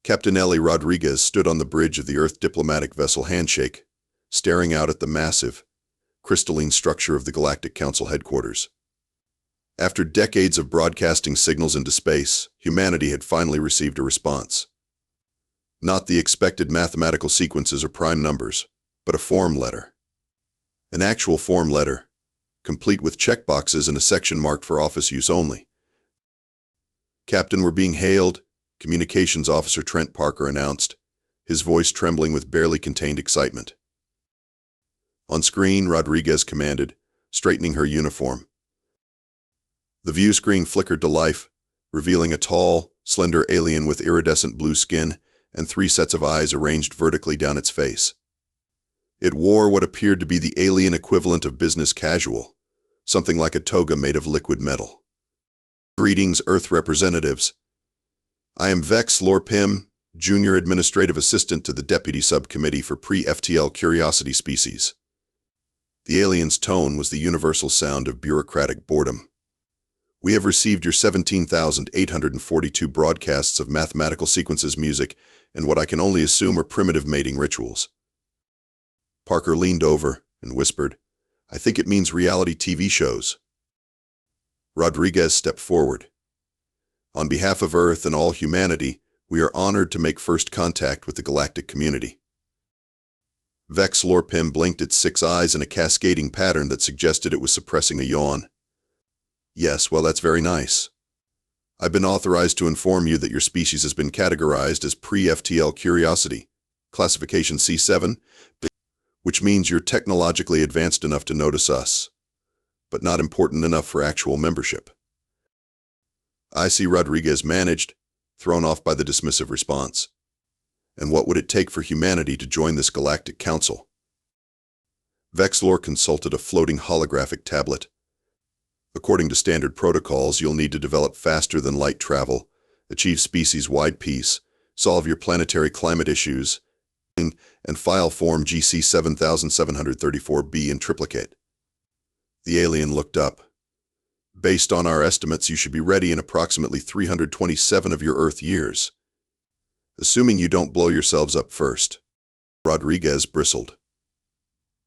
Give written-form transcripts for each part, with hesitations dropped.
Captain Ellie Rodriguez stood on the bridge of the Earth diplomatic vessel Handshake, staring out at the massive, crystalline structure of the Galactic Council headquarters. After decades of broadcasting signals into space, humanity had finally received a response. Not the expected mathematical sequences or prime numbers, but a form letter. An actual form letter, complete with checkboxes and a section marked for office use only. "Captain, we're being hailed," Communications Officer Trent Parker announced, his voice trembling with barely contained excitement. On screen, Rodriguez commanded, straightening her uniform. The view screen flickered to life, revealing a tall, slender alien with iridescent blue skin and 3 sets of eyes arranged vertically down its face. It wore what appeared to be the alien equivalent of business casual, something like a toga made of liquid metal. "Greetings, Earth representatives. I am Vex'lor Pim, Junior Administrative Assistant to the Deputy Subcommittee for Pre-FTL Curiosity Species." The alien's tone was the universal sound of bureaucratic boredom. "We have received your 17,842 broadcasts of mathematical sequences, music, and what I can only assume are primitive mating rituals." Parker leaned over and whispered, "I think it means reality TV shows." Rodriguez stepped forward. "On behalf of Earth and all humanity, we are honored to make first contact with the galactic community." Vex'lor Pim blinked its 6 eyes in a cascading pattern that suggested it was suppressing a yawn. "Yes, well, that's very nice. I've been authorized to inform you that your species has been categorized as pre-FTL curiosity, classification C7, which means you're technologically advanced enough to notice us, but not important enough for actual membership." I see, Rodriguez managed, thrown off by the dismissive response. "And what would it take for humanity to join this Galactic Council?" Vex'lor consulted a floating holographic tablet. "According to standard protocols, you'll need to develop faster-than-light travel, achieve species-wide peace, solve your planetary climate issues, and file Form GC 7734B in triplicate." The alien looked up. "Based on our estimates, you should be ready in approximately 327 of your Earth years. Assuming you don't blow yourselves up first." Rodriguez bristled.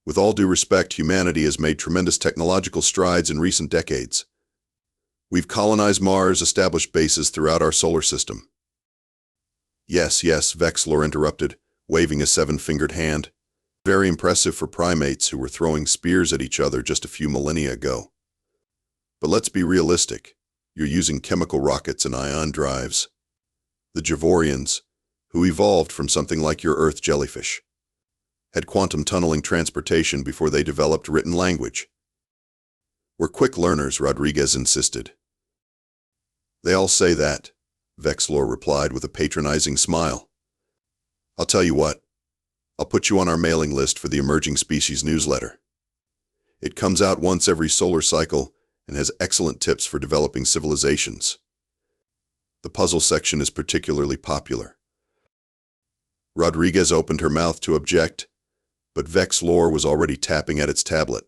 "With all due respect, humanity has made tremendous technological strides in recent decades. We've colonized Mars, established bases throughout our solar system." Yes, Vex'lor interrupted, waving a 7-fingered hand. "Very impressive for primates who were throwing spears at each other just a few millennia ago. But let's be realistic. You're using chemical rockets and ion drives. The Javorians, who evolved from something like your Earth jellyfish, had quantum tunneling transportation before they developed written language." "We're quick learners," Rodriguez insisted. "They all say that," Vex'lor replied with a patronizing smile. "I'll tell you what. I'll put you on our mailing list for the Emerging Species newsletter. It comes out once every solar cycle and has excellent tips for developing civilizations. The puzzle section is particularly popular." Rodriguez opened her mouth to object, but Vex'lor was already tapping at its tablet.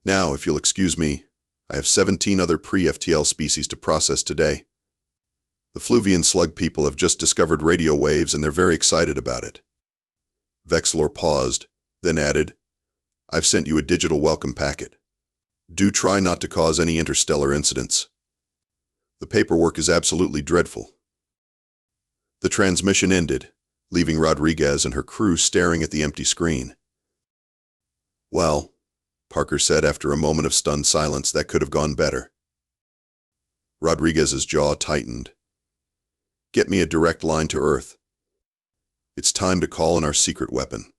"Now, if you'll excuse me, I have 17 other pre-FTL species to process today. The Fluvian slug people have just discovered radio waves and they're very excited about it." Vex'lor paused, then added, "I've sent you a digital welcome packet. Do try not to cause any interstellar incidents. The paperwork is absolutely dreadful." The transmission ended, leaving Rodriguez and her crew staring at the empty screen. "Well," Parker said after a moment of stunned silence, "that could have gone better." Rodriguez's jaw tightened. "Get me a direct line to Earth. It's time to call in our secret weapon."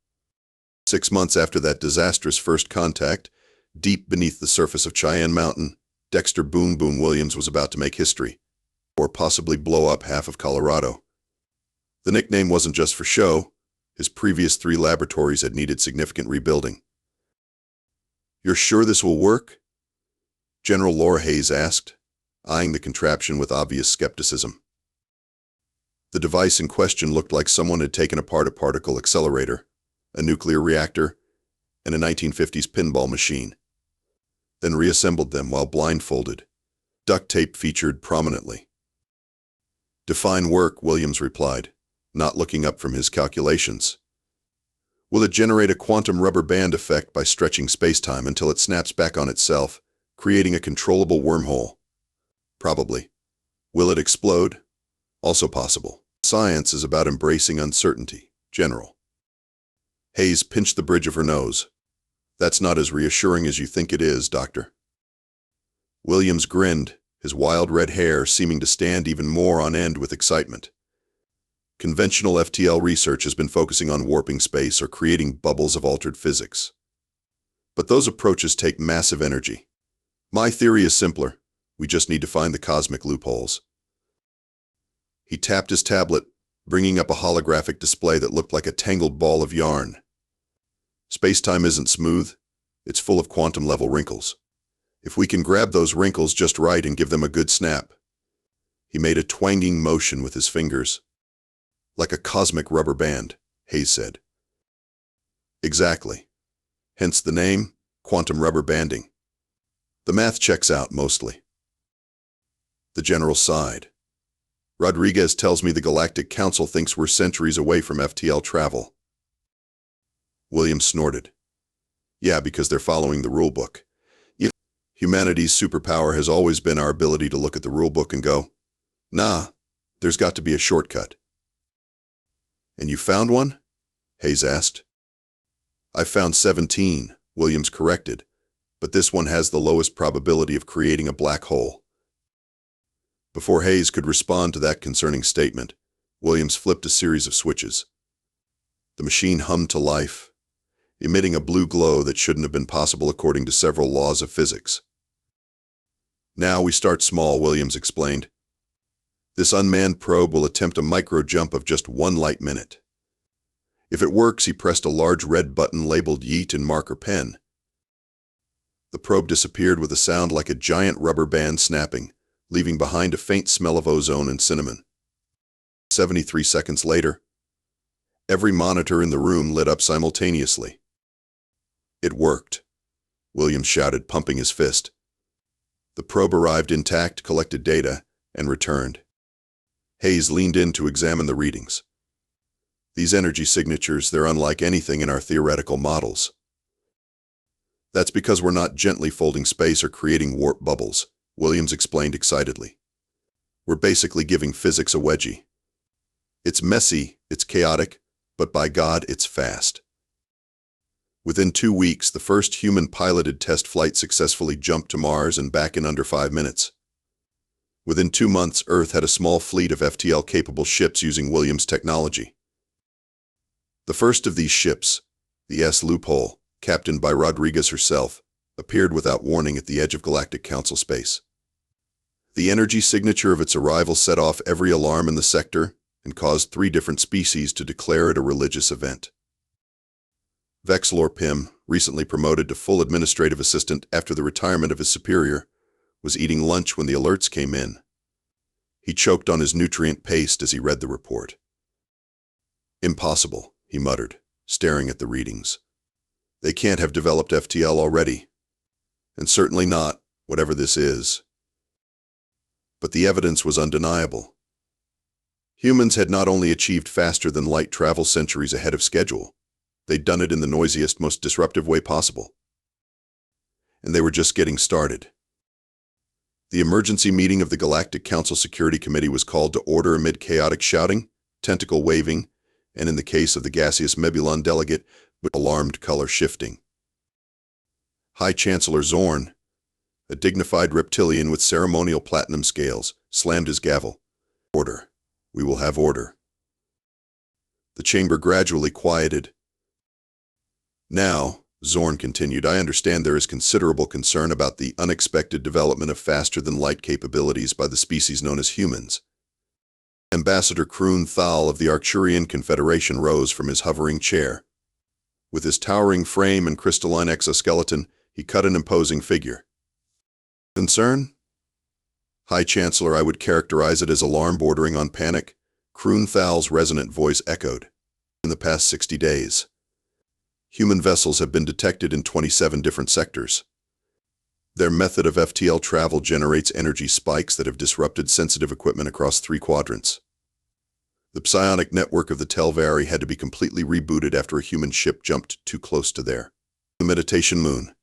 6 months after that disastrous first contact, deep beneath the surface of Cheyenne Mountain, Dexter "Boom Boom" Williams was about to make history, or possibly blow up half of Colorado. The nickname wasn't just for show. His previous 3 laboratories had needed significant rebuilding. "You're sure this will work?" General Laura Hayes asked, eyeing the contraption with obvious skepticism. The device in question looked like someone had taken apart a particle accelerator, a nuclear reactor, and a 1950s pinball machine, then reassembled them while blindfolded. Duct tape featured prominently. Define work, Williams replied, not looking up from his calculations. Will it generate a quantum rubber band effect by stretching spacetime until it snaps back on itself, creating a controllable wormhole? Probably. Will it explode? Also possible. Science is about embracing uncertainty, General. Hayes pinched the bridge of her nose. That's not as reassuring as you think it is, Doctor. Williams grinned, his wild red hair seeming to stand even more on end with excitement. Conventional FTL research has been focusing on warping space or creating bubbles of altered physics. But those approaches take massive energy. My theory is simpler. We just need to find the cosmic loopholes. He tapped his tablet, bringing up a holographic display that looked like a tangled ball of yarn. Space-time isn't smooth. It's full of quantum-level wrinkles. If we can grab those wrinkles just right and give them a good snap. He made a twanging motion with his fingers. Like a cosmic rubber band, Hayes said. Exactly. Hence the name, quantum rubber banding. The math checks out mostly. The General sighed. Rodriguez tells me the Galactic Council thinks we're centuries away from FTL travel. Williams snorted. Yeah, because they're following the rulebook. Humanity's superpower has always been our ability to look at the rulebook and go, nah, there's got to be a shortcut. And you found one? Hayes asked. I found 17, Williams corrected, but this one has the lowest probability of creating a black hole. Before Hayes could respond to that concerning statement, Williams flipped a series of switches. The machine hummed to life, emitting a blue glow that shouldn't have been possible according to several laws of physics. Now we start small, Williams explained. This unmanned probe will attempt a micro-jump of just 1 light minute. If it works, he pressed a large red button labeled Yeet in marker pen. The probe disappeared with a sound like a giant rubber band snapping, leaving behind a faint smell of ozone and cinnamon. 73 seconds later, every monitor in the room lit up simultaneously. It worked, Williams shouted, pumping his fist. The probe arrived intact, collected data, and returned. Hayes leaned in to examine the readings. These energy signatures, they're unlike anything in our theoretical models. That's because we're not gently folding space or creating warp bubbles, Williams explained excitedly. We're basically giving physics a wedgie. It's messy, it's chaotic, but by God, it's fast. Within 2 weeks, the first human-piloted test flight successfully jumped to Mars and back in under 5 minutes. Within 2 months, Earth had a small fleet of FTL-capable ships using Williams' technology. The first of these ships, the S-Loophole, captained by Rodriguez herself, appeared without warning at the edge of Galactic Council space. The energy signature of its arrival set off every alarm in the sector and caused 3 different species to declare it a religious event. Vex'lor Pim, recently promoted to full administrative assistant after the retirement of his superior, was eating lunch when the alerts came in. He choked on his nutrient paste as he read the report. Impossible, he muttered, staring at the readings. They can't have developed FTL already. And certainly not, whatever this is. But the evidence was undeniable. Humans had not only achieved faster-than-light travel centuries ahead of schedule, they'd done it in the noisiest, most disruptive way possible. And they were just getting started. The emergency meeting of the Galactic Council Security Committee was called to order amid chaotic shouting, tentacle waving, and in the case of the gaseous Mebulon delegate, with alarmed color shifting. High Chancellor Zorn, a dignified reptilian with ceremonial platinum scales, slammed his gavel. Order. We will have order. The chamber gradually quieted. Now, Zorn continued, I understand there is considerable concern about the unexpected development of faster-than-light capabilities by the species known as humans. Ambassador Kroon Thal of the Arcturian Confederation rose from his hovering chair. With his towering frame and crystalline exoskeleton, he cut an imposing figure. Concern? High Chancellor, I would characterize it as alarm bordering on panic, Kroon Thal's resonant voice echoed. In the past 60 days, human vessels have been detected in 27 different sectors. Their method of FTL travel generates energy spikes that have disrupted sensitive equipment across 3 quadrants. The psionic network of the Telvari had to be completely rebooted after a human ship jumped too close to their meditation moon.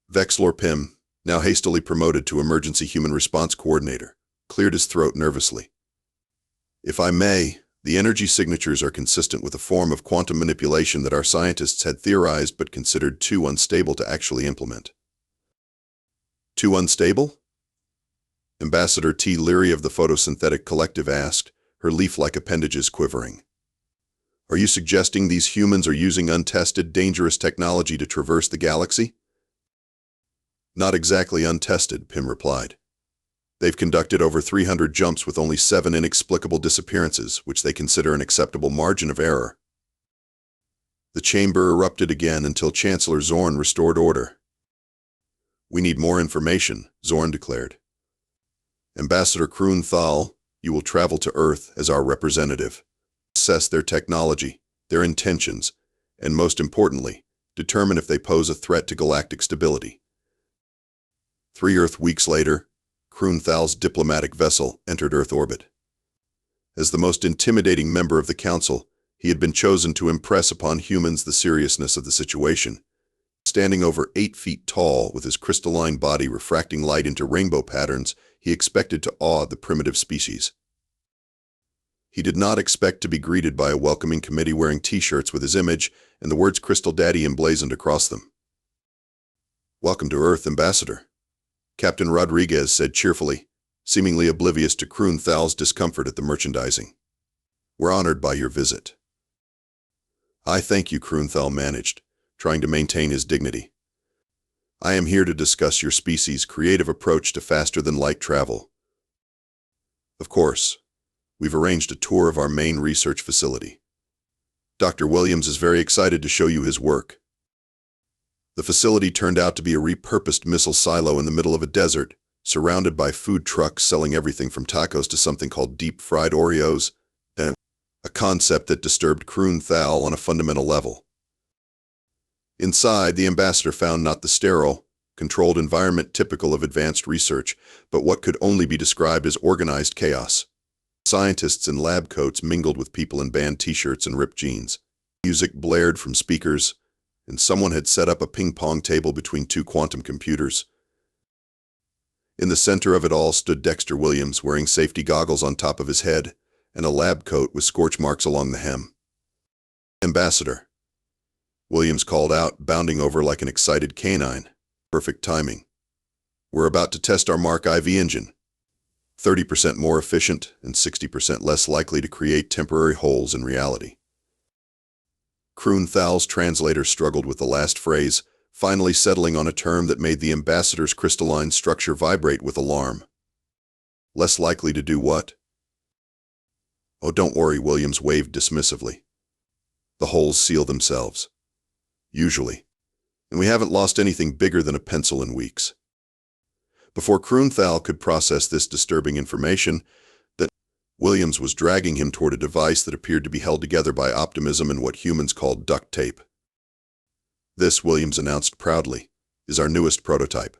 Vex'lor Pim, now hastily promoted to Emergency Human Response Coordinator, cleared his throat nervously. If I may, the energy signatures are consistent with a form of quantum manipulation that our scientists had theorized but considered too unstable to actually implement. Too unstable? Ambassador T. Leary of the Photosynthetic Collective asked, her leaf-like appendages quivering. Are you suggesting these humans are using untested, dangerous technology to traverse the galaxy? Not exactly untested, Pim replied. They've conducted over 300 jumps with only 7 inexplicable disappearances, which they consider an acceptable margin of error. The chamber erupted again until Chancellor Zorn restored order. We need more information, Zorn declared. Ambassador Kroon-Thal, you will travel to Earth as our representative. Assess their technology, their intentions, and most importantly, determine if they pose a threat to galactic stability. 3 Earth weeks later, Kroon-Thal's diplomatic vessel entered Earth orbit. As the most intimidating member of the Council, he had been chosen to impress upon humans the seriousness of the situation. Standing over 8 feet tall, with his crystalline body refracting light into rainbow patterns, he expected to awe the primitive species. He did not expect to be greeted by a welcoming committee wearing T-shirts with his image and the words Crystal Daddy emblazoned across them. Welcome to Earth, Ambassador, Captain Rodriguez said cheerfully, seemingly oblivious to Kroon-Thal's discomfort at the merchandising. We're honored by your visit. I thank you, Kroon-Thal managed, trying to maintain his dignity. I am here to discuss your species' creative approach to faster-than-light travel. Of course, we've arranged a tour of our main research facility. Dr. Williams is very excited to show you his work. The facility turned out to be a repurposed missile silo in the middle of a desert, surrounded by food trucks selling everything from tacos to something called deep-fried Oreos, and a concept that disturbed Kroon-Thal on a fundamental level. Inside, the ambassador found not the sterile, controlled environment typical of advanced research, but what could only be described as organized chaos. Scientists in lab coats mingled with people in band T-shirts and ripped jeans. Music blared from speakers, and someone had set up a ping-pong table between 2 quantum computers. In the center of it all stood Dexter Williams, wearing safety goggles on top of his head and a lab coat with scorch marks along the hem. Ambassador, Williams called out, bounding over like an excited canine. Perfect timing. We're about to test our Mark IV engine. 30% more efficient and 60% less likely to create temporary holes in reality. Kroon-Thal's translator struggled with the last phrase, finally settling on a term that made the ambassador's crystalline structure vibrate with alarm. Less likely to do what? Oh, don't worry, Williams waved dismissively. The holes seal themselves. Usually. And we haven't lost anything bigger than a pencil in weeks. Before Kroon-Thal could process this disturbing information, Williams was dragging him toward a device that appeared to be held together by optimism and what humans called duct tape. This, Williams announced proudly, is our newest prototype.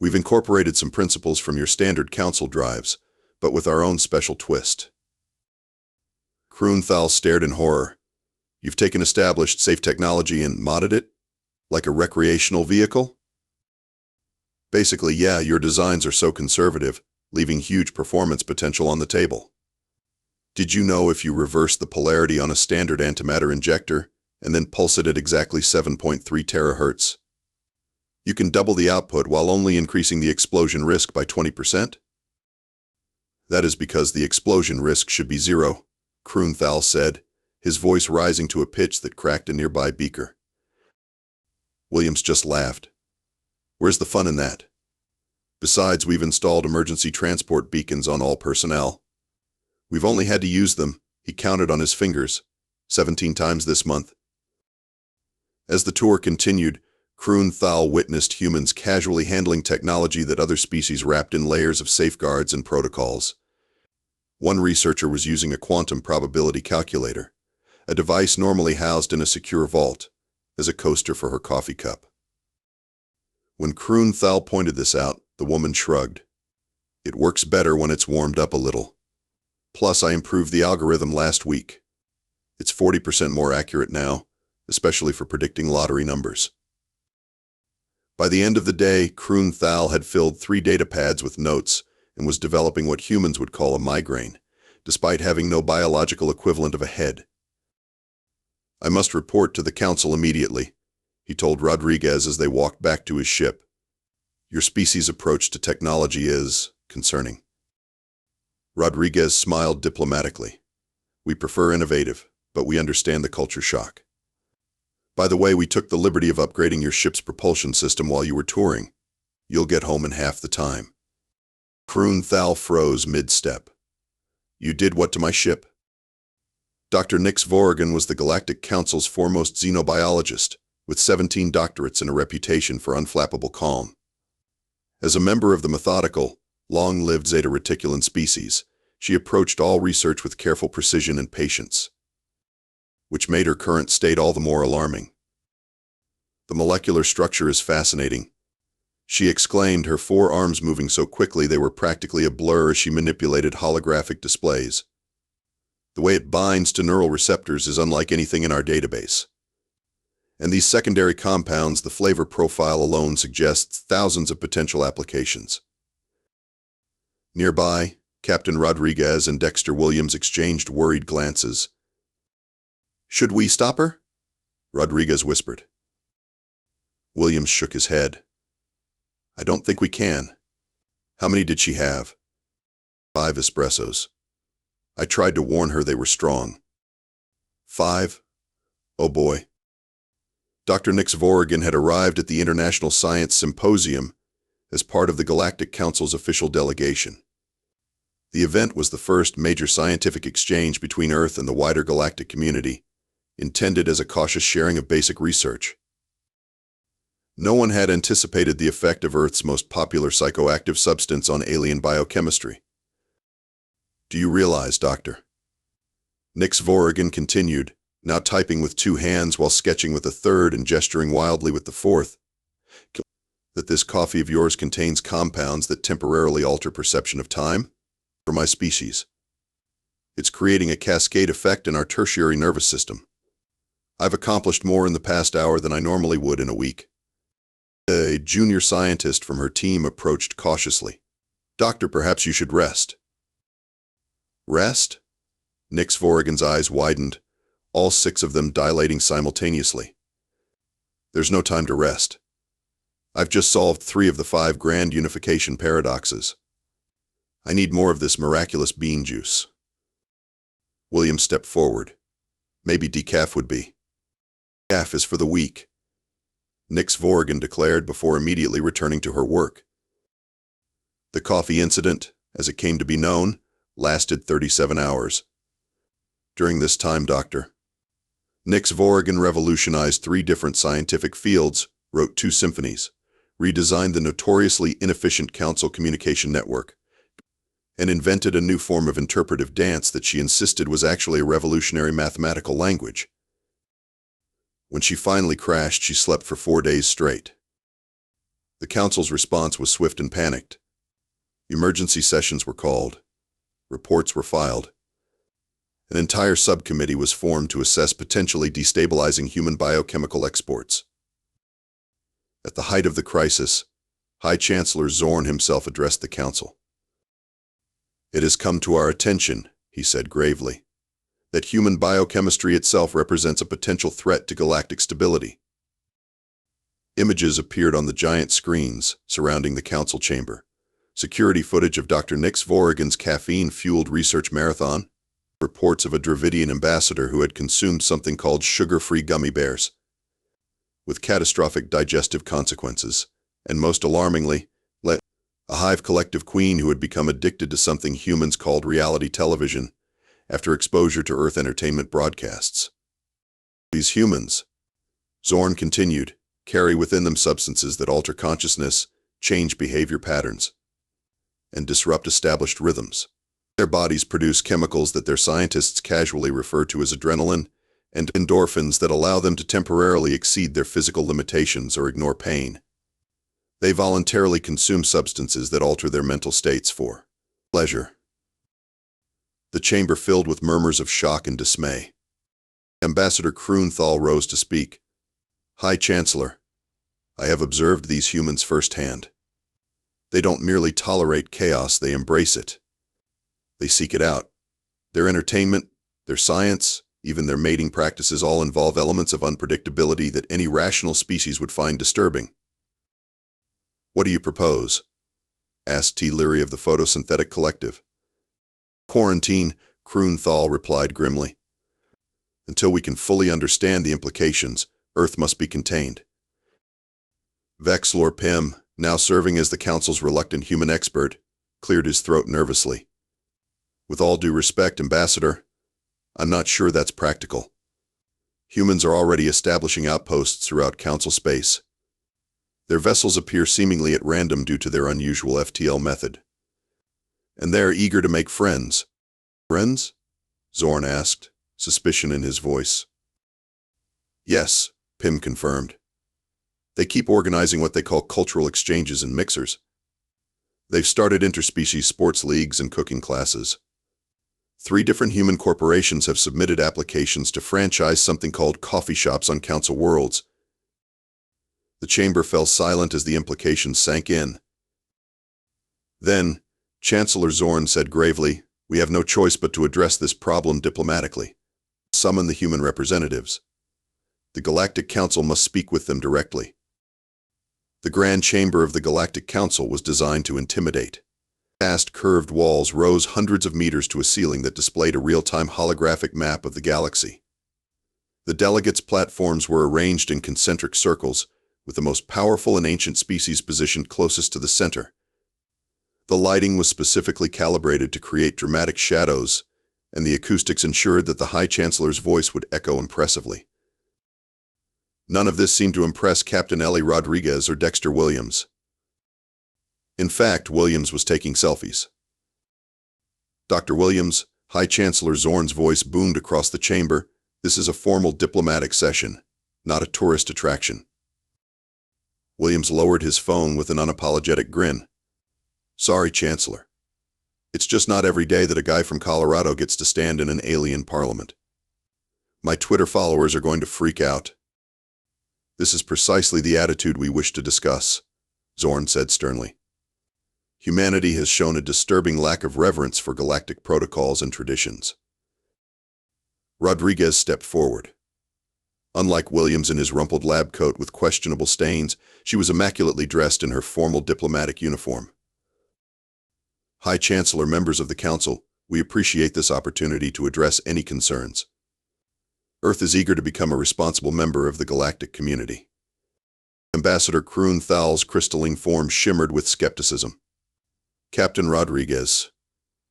We've incorporated some principles from your standard Council drives, but with our own special twist. Kroon-Thal stared in horror. You've taken established safe technology and modded it? Like a recreational vehicle? Basically, yeah, your designs are so conservative, leaving huge performance potential on the table. Did you know if you reverse the polarity on a standard antimatter injector and then pulse it at exactly 7.3 terahertz, you can double the output while only increasing the explosion risk by 20%? That is because the explosion risk should be 0, Kroon-Thal said, his voice rising to a pitch that cracked a nearby beaker. Williams just laughed. Where's the fun in that? Besides, we've installed emergency transport beacons on all personnel. We've only had to use them, he counted on his fingers, 17 times this month. As the tour continued, Kroon-Thal witnessed humans casually handling technology that other species wrapped in layers of safeguards and protocols. One researcher was using a quantum probability calculator, a device normally housed in a secure vault, as a coaster for her coffee cup. When Kroon-Thal pointed this out, the woman shrugged. It works better when it's warmed up a little. Plus, I improved the algorithm last week. It's 40% more accurate now, especially for predicting lottery numbers. By the end of the day, Kroon Thal had filled 3 data pads with notes and was developing what humans would call a migraine, despite having no biological equivalent of a head. I must report to the council immediately, he told Rodriguez as they walked back to his ship. Your species' approach to technology is concerning. Rodriguez smiled diplomatically. We prefer innovative, but we understand the culture shock. By the way, we took the liberty of upgrading your ship's propulsion system while you were touring. You'll get home in half the time. Kroon Thal froze mid-step. You did what to my ship? Dr. Nix Vorrigan was the Galactic Council's foremost xenobiologist, with 17 doctorates and a reputation for unflappable calm. As a member of the methodical, long-lived Zeta Reticulan species, she approached all research with careful precision and patience, which made her current state all the more alarming. The molecular structure is fascinating, she exclaimed, her 4 arms moving so quickly they were practically a blur as she manipulated holographic displays. The way it binds to neural receptors is unlike anything in our database. And these secondary compounds, the flavor profile alone suggests thousands of potential applications. Nearby, Captain Rodriguez and Dexter Williams exchanged worried glances. Should we stop her? Rodriguez whispered. Williams shook his head. I don't think we can. How many did she have? 5 espressos. I tried to warn her they were strong. 5? Oh boy. Dr. Nix Vorrigan had arrived at the International Science Symposium as part of the Galactic Council's official delegation. The event was the first major scientific exchange between Earth and the wider galactic community, intended as a cautious sharing of basic research. No one had anticipated the effect of Earth's most popular psychoactive substance on alien biochemistry. Do you realize, Doctor? Nix Vorrigan continued, now typing with 2 hands while sketching with a third and gesturing wildly with the fourth, that this coffee of yours contains compounds that temporarily alter perception of time? For my species. It's creating a cascade effect in our tertiary nervous system. I've accomplished more in the past hour than I normally would in a week. A junior scientist from her team approached cautiously. Doctor, perhaps you should rest. Rest? Nix Vorrigan's eyes widened, all 6 of them dilating simultaneously. There's no time to rest. I've just solved 3 of the 5 grand unification paradoxes. I need more of this miraculous bean juice. William stepped forward. Maybe decaf would be. Decaf is for the weak, Nix Vorrigan declared before immediately returning to her work. The coffee incident, as it came to be known, lasted 37 hours. During this time, Dr. Nix Vorrigan revolutionized 3 different scientific fields, wrote 2 symphonies, redesigned the notoriously inefficient council communication network, and invented a new form of interpretive dance that she insisted was actually a revolutionary mathematical language. When she finally crashed, she slept for 4 days straight. The council's response was swift and panicked. Emergency sessions were called. Reports were filed. An entire subcommittee was formed to assess potentially destabilizing human biochemical exports. At the height of the crisis, High Chancellor Zorn himself addressed the council. It has come to our attention, he said gravely, that human biochemistry itself represents a potential threat to galactic stability. Images appeared on the giant screens surrounding the council chamber. Security footage of Dr. Nix Vorrigan's caffeine-fueled research marathon, reports of a Dravidian ambassador who had consumed something called sugar-free gummy bears, with catastrophic digestive consequences, and most alarmingly, a hive collective queen who had become addicted to something humans called reality television after exposure to Earth entertainment broadcasts. These humans, Zorn continued, carry within them substances that alter consciousness, change behavior patterns, and disrupt established rhythms. Their bodies produce chemicals that their scientists casually refer to as adrenaline and endorphins that allow them to temporarily exceed their physical limitations or ignore pain. They voluntarily consume substances that alter their mental states for pleasure. The chamber filled with murmurs of shock and dismay. Ambassador Kroonthal rose to speak. High Chancellor, I have observed these humans firsthand. They don't merely tolerate chaos, they embrace it. They seek it out. Their entertainment, their science, even their mating practices all involve elements of unpredictability that any rational species would find disturbing. What do you propose? Asked T. Leary of the Photosynthetic Collective. Quarantine, Kroonthal replied grimly. Until we can fully understand the implications, Earth must be contained. Vex'lor Pim, now serving as the Council's reluctant human expert, cleared his throat nervously. With all due respect, Ambassador, I'm not sure that's practical. Humans are already establishing outposts throughout Council space. Their vessels appear seemingly at random due to their unusual FTL method. And they're eager to make friends. Friends? Zorn asked, suspicion in his voice. Yes, Pim confirmed. They keep organizing what they call cultural exchanges and mixers. They've started interspecies sports leagues and cooking classes. 3 different human corporations have submitted applications to franchise something called coffee shops on Council worlds. The chamber fell silent as the implications sank in. Then, Chancellor Zorn said gravely, we have no choice but to address this problem diplomatically. Summon the human representatives. The Galactic Council must speak with them directly. The Grand Chamber of the Galactic Council was designed to intimidate. Vast curved walls rose hundreds of meters to a ceiling that displayed a real-time holographic map of the galaxy. The delegates' platforms were arranged in concentric circles, with the most powerful and ancient species positioned closest to the center. The lighting was specifically calibrated to create dramatic shadows, and the acoustics ensured that the High Chancellor's voice would echo impressively. None of this seemed to impress Captain Ellie Rodriguez or Dexter Williams. In fact, Williams was taking selfies. Dr. Williams, High Chancellor Zorn's voice boomed across the chamber, this is a formal diplomatic session, not a tourist attraction. Williams lowered his phone with an unapologetic grin. Sorry, Chancellor. It's just not every day that a guy from Colorado gets to stand in an alien parliament. My Twitter followers are going to freak out. This is precisely the attitude we wish to discuss, Zorn said sternly. Humanity has shown a disturbing lack of reverence for galactic protocols and traditions. Rodriguez stepped forward. Unlike Williams in his rumpled lab coat with questionable stains, she was immaculately dressed in her formal diplomatic uniform. High Chancellor, members of the Council, we appreciate this opportunity to address any concerns. Earth is eager to become a responsible member of the galactic community. Ambassador Kroonthal's crystalline form shimmered with skepticism. Captain Rodriguez,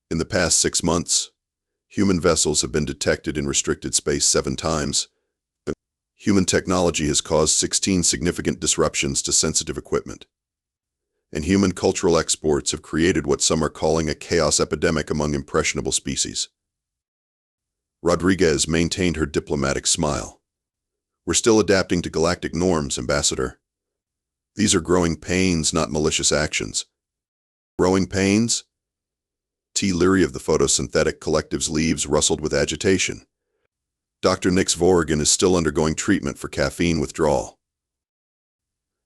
in the past 6 months, human vessels have been detected in restricted space 7 times. Human technology has caused 16 significant disruptions to sensitive equipment. And human cultural exports have created what some are calling a chaos epidemic among impressionable species. Rodriguez maintained her diplomatic smile. We're still adapting to galactic norms, Ambassador. These are growing pains, not malicious actions. Growing pains? T. Leary of the Photosynthetic Collective's leaves rustled with agitation. Dr. Nix Vorrigan is still undergoing treatment for caffeine withdrawal.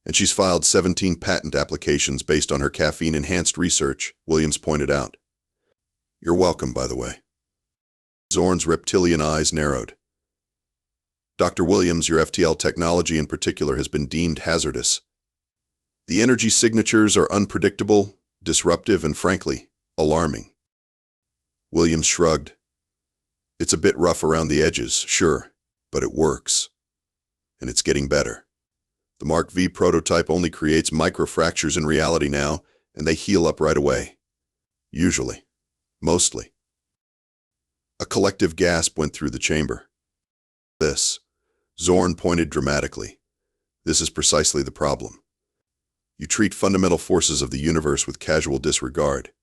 And she's filed 17 patent applications based on her caffeine-enhanced research, Williams pointed out. You're welcome, by the way. Zorn's reptilian eyes narrowed. Dr. Williams, your FTL technology in particular has been deemed hazardous. The energy signatures are unpredictable, disruptive, and frankly, alarming. Williams shrugged. It's a bit rough around the edges, sure, but it works. And it's getting better. The Mark V prototype only creates microfractures in reality now, and they heal up right away. Usually. Mostly. A collective gasp went through the chamber. This. Zorn pointed dramatically. This is precisely the problem. You treat fundamental forces of the universe with casual disregard.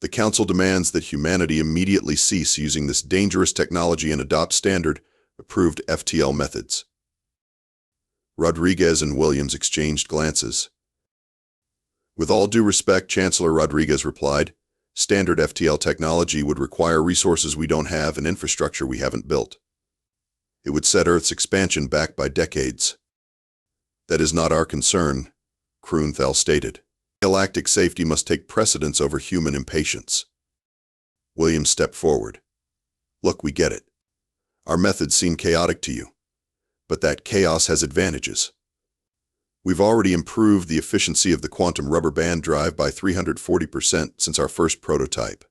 The Council demands that humanity immediately cease using this dangerous technology and adopt standard, approved FTL methods. Rodriguez and Williams exchanged glances. With all due respect, Chancellor Rodriguez replied, Standard FTL technology would require resources we don't have and infrastructure we haven't built. It would set Earth's expansion back by decades. That is not our concern, Kroonthal stated. Galactic safety must take precedence over human impatience. Williams stepped forward. Look, we get it. Our methods seem chaotic to you. But that chaos has advantages. We've already improved the efficiency of the quantum rubber band drive by 340% since our first prototype.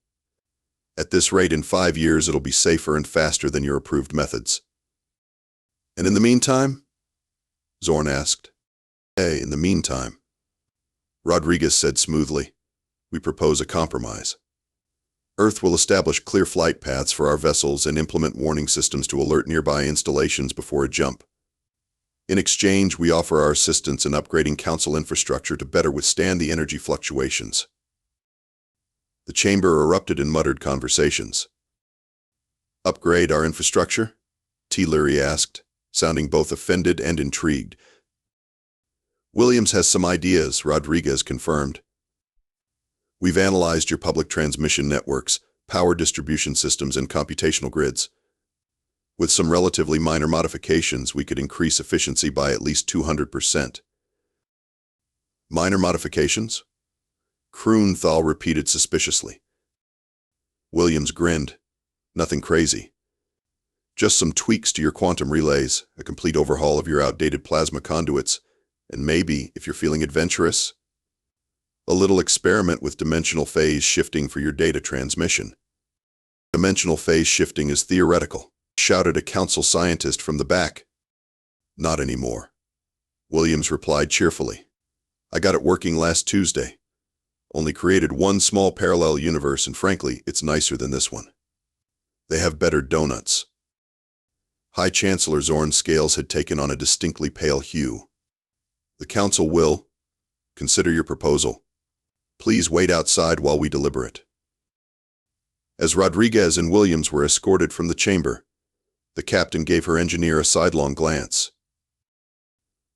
At this rate, in 5 years, it'll be safer and faster than your approved methods. And in the meantime? Zorn asked. In the meantime, Rodriguez said smoothly, we propose a compromise. Earth will establish clear flight paths for our vessels and implement warning systems to alert nearby installations before a jump. In exchange, we offer our assistance in upgrading Council infrastructure to better withstand the energy fluctuations. The chamber erupted in muttered conversations. Upgrade our infrastructure? T. Leary asked, sounding both offended and intrigued. Williams has some ideas, Rodriguez confirmed. We've analyzed your public transmission networks, power distribution systems, and computational grids. With some relatively minor modifications, we could increase efficiency by at least 200%. Minor modifications? Kroonthal repeated suspiciously. Williams grinned. Nothing crazy. Just some tweaks to your quantum relays, a complete overhaul of your outdated plasma conduits, and maybe, if you're feeling adventurous, a little experiment with dimensional phase shifting for your data transmission. Dimensional phase shifting is theoretical, shouted a council scientist from the back. Not anymore, Williams replied cheerfully. I got it working last Tuesday. Only created one small parallel universe, and frankly, it's nicer than this one. They have better donuts. High Chancellor Zorn's scales had taken on a distinctly pale hue. The council will consider your proposal. Please wait outside while we deliberate. As Rodriguez and Williams were escorted from the chamber, the captain gave her engineer a sidelong glance.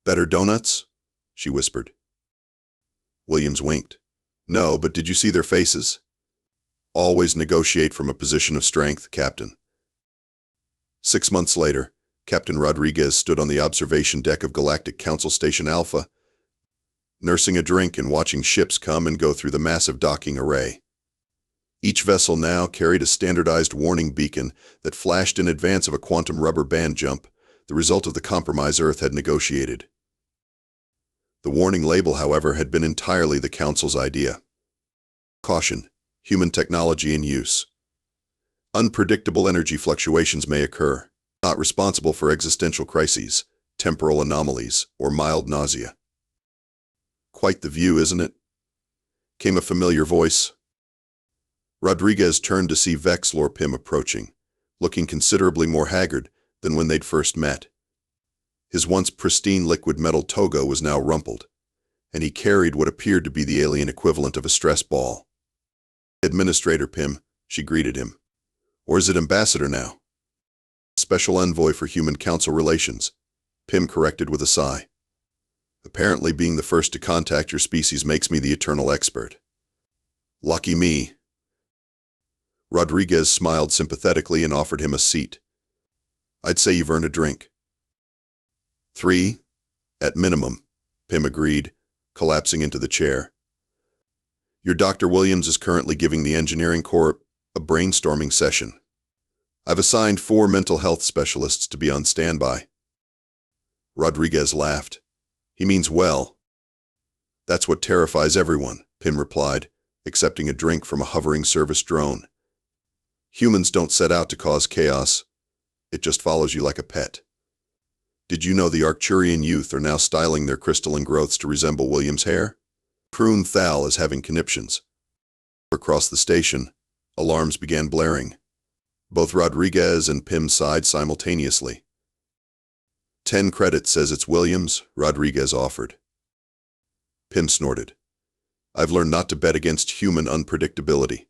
Better donuts? She whispered. Williams winked. No, but did you see their faces? Always negotiate from a position of strength, Captain. 6 months later, Captain Rodriguez stood on the observation deck of Galactic Council Station Alpha, nursing a drink and watching ships come and go through the massive docking array. Each vessel now carried a standardized warning beacon that flashed in advance of a quantum rubber band jump, the result of the compromise Earth had negotiated. The warning label, however, had been entirely the Council's idea. Caution: human technology in use. Unpredictable energy fluctuations may occur, not responsible for existential crises, temporal anomalies, or mild nausea. Quite the view, isn't it? Came a familiar voice. Rodriguez turned to see Vex'lor Pim approaching, looking considerably more haggard than when they'd first met. His once pristine liquid metal toga was now rumpled, and he carried what appeared to be the alien equivalent of a stress ball. Administrator Pim, she greeted him. Or is it Ambassador now? Special Envoy for Human Council Relations, Pim corrected with a sigh. Apparently being the first to contact your species makes me the eternal expert. Lucky me. Rodriguez smiled sympathetically and offered him a seat. I'd say you've earned a drink. 3, at minimum, Pim agreed, collapsing into the chair. Your Dr. Williams is currently giving the Engineering Corps a brainstorming session. I've assigned 4 mental health specialists to be on standby. Rodriguez laughed. He means well. That's what terrifies everyone, Pim replied, accepting a drink from a hovering service drone. Humans don't set out to cause chaos. It just follows you like a pet. Did you know the Arcturian youth are now styling their crystalline growths to resemble Williams' hair? Kroonthal is having conniptions. Across the station, alarms began blaring. Both Rodriguez and Pim sighed simultaneously. 10 credits says it's Williams, Rodriguez offered. Pim snorted. I've learned not to bet against human unpredictability.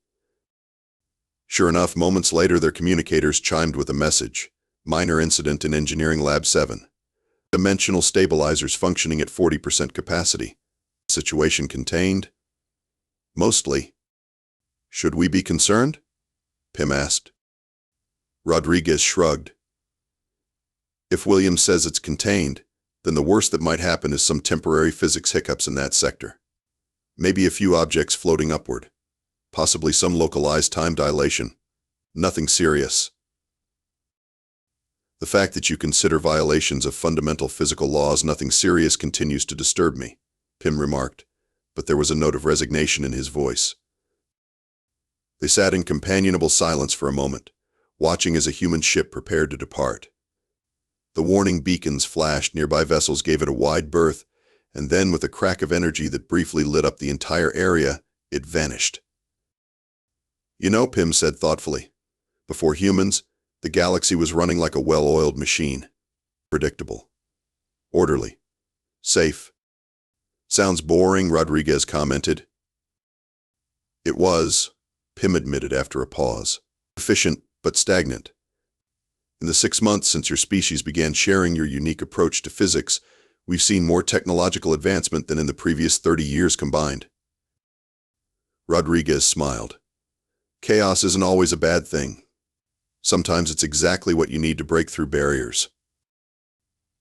Sure enough, moments later their communicators chimed with a message. Minor incident in Engineering Lab 7. Dimensional stabilizers functioning at 40% capacity. Situation contained? Mostly. Should we be concerned? Pim asked. Rodriguez shrugged. If Williams says it's contained, then the worst that might happen is some temporary physics hiccups in that sector. Maybe a few objects floating upward. Possibly some localized time dilation. Nothing serious. The fact that you consider violations of fundamental physical laws nothing serious continues to disturb me, Pim remarked, but there was a note of resignation in his voice. They sat in companionable silence for a moment, watching as a human ship prepared to depart. The warning beacons flashed nearby vessels gave it a wide berth, and then with a crack of energy that briefly lit up the entire area, it vanished. You know, Pim said thoughtfully, before humans, the galaxy was running like a well-oiled machine. Predictable. Orderly. Safe. Sounds boring, Rodriguez commented. It was, Pim admitted after a pause. Efficient, but stagnant. In the 6 months since your species began sharing your unique approach to physics, we've seen more technological advancement than in the previous 30 years combined. Rodriguez smiled. Chaos isn't always a bad thing. Sometimes it's exactly what you need to break through barriers.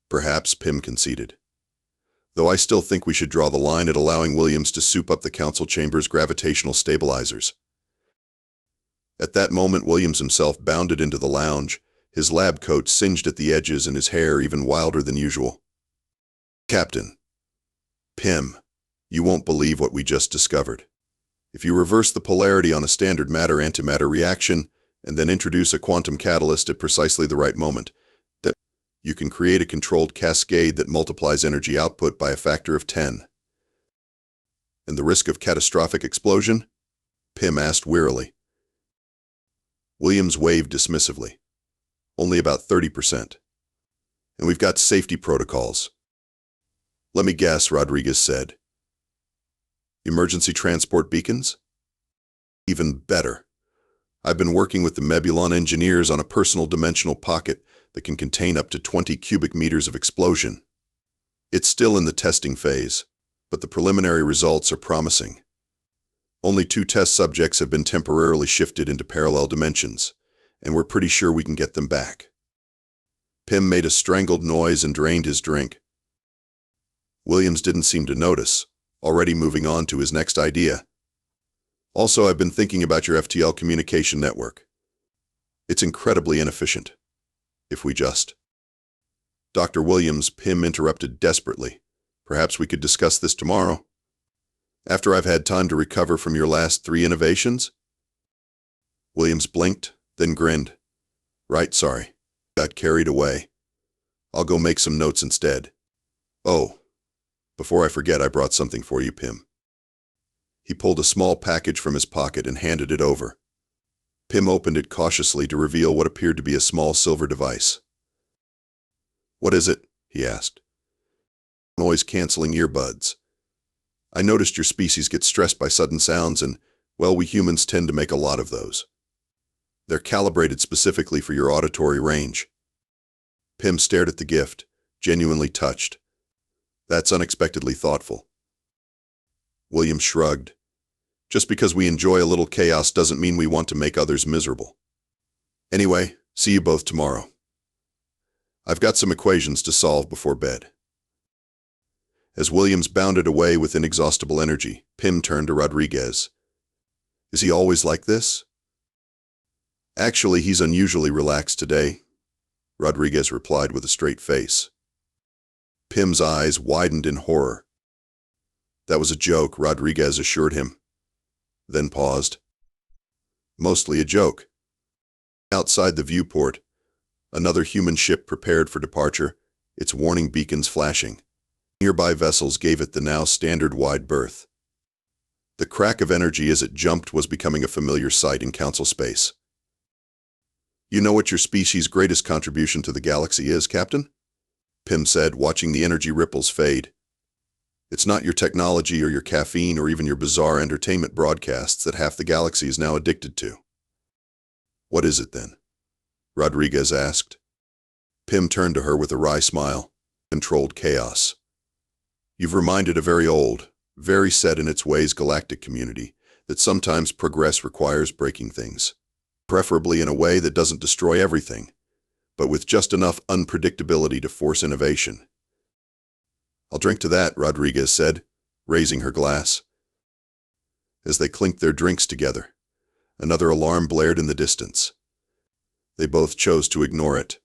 Perhaps, Pim conceded. Though I still think we should draw the line at allowing Williams to soup up the council chamber's gravitational stabilizers. At that moment, Williams himself bounded into the lounge, his lab coat singed at the edges and his hair even wilder than usual. Captain. Pim, you won't believe what we just discovered. If you reverse the polarity on a standard matter-antimatter reaction, and then introduce a quantum catalyst at precisely the right moment, then you can create a controlled cascade that multiplies energy output by a factor of 10. And the risk of catastrophic explosion? Pim asked wearily. Williams waved dismissively. Only about 30%. And we've got safety protocols. Let me guess, Rodriguez said. Emergency transport beacons? Even better. I've been working with the Mebulon engineers on a personal dimensional pocket that can contain up to 20 cubic meters of explosion. It's still in the testing phase, but the preliminary results are promising. Only 2 test subjects have been temporarily shifted into parallel dimensions, and we're pretty sure we can get them back. Pim made a strangled noise and drained his drink. Williams didn't seem to notice, already moving on to his next idea. Also, I've been thinking about your FTL communication network. It's incredibly inefficient. If we just... Dr. Williams, Pim interrupted desperately. Perhaps we could discuss this tomorrow. After I've had time to recover from your last 3 innovations? Williams blinked, then grinned. Right, sorry. Got carried away. I'll go make some notes instead. Oh, before I forget, I brought something for you, Pim. He pulled a small package from his pocket and handed it over. Pim opened it cautiously to reveal what appeared to be a small silver device. What is it? He asked. Noise-canceling earbuds. I noticed your species gets stressed by sudden sounds and, well, we humans tend to make a lot of those. They're calibrated specifically for your auditory range. Pim stared at the gift, genuinely touched. That's unexpectedly thoughtful. William shrugged. Just because we enjoy a little chaos doesn't mean we want to make others miserable. Anyway, see you both tomorrow. I've got some equations to solve before bed. As Williams bounded away with inexhaustible energy, Pim turned to Rodriguez. Is he always like this? Actually, he's unusually relaxed today, Rodriguez replied with a straight face. Pim's eyes widened in horror. That was a joke, Rodriguez assured him, then paused. Mostly a joke. Outside the viewport, another human ship prepared for departure, its warning beacons flashing. Nearby vessels gave it the now standard wide berth. The crack of energy as it jumped was becoming a familiar sight in council space. You know what your species' greatest contribution to the galaxy is, Captain? Pim said, watching the energy ripples fade. It's not your technology or your caffeine or even your bizarre entertainment broadcasts that half the galaxy is now addicted to. What is it then? Rodriguez asked. Pim turned to her with a wry smile. Controlled chaos. You've reminded a very old, very set in its ways galactic community that sometimes progress requires breaking things, preferably in a way that doesn't destroy everything, but with just enough unpredictability to force innovation. "I'll drink to that," Rodriguez said, raising her glass. As they clinked their drinks together, another alarm blared in the distance. They both chose to ignore it.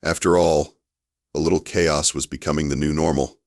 After all, a little chaos was becoming the new normal.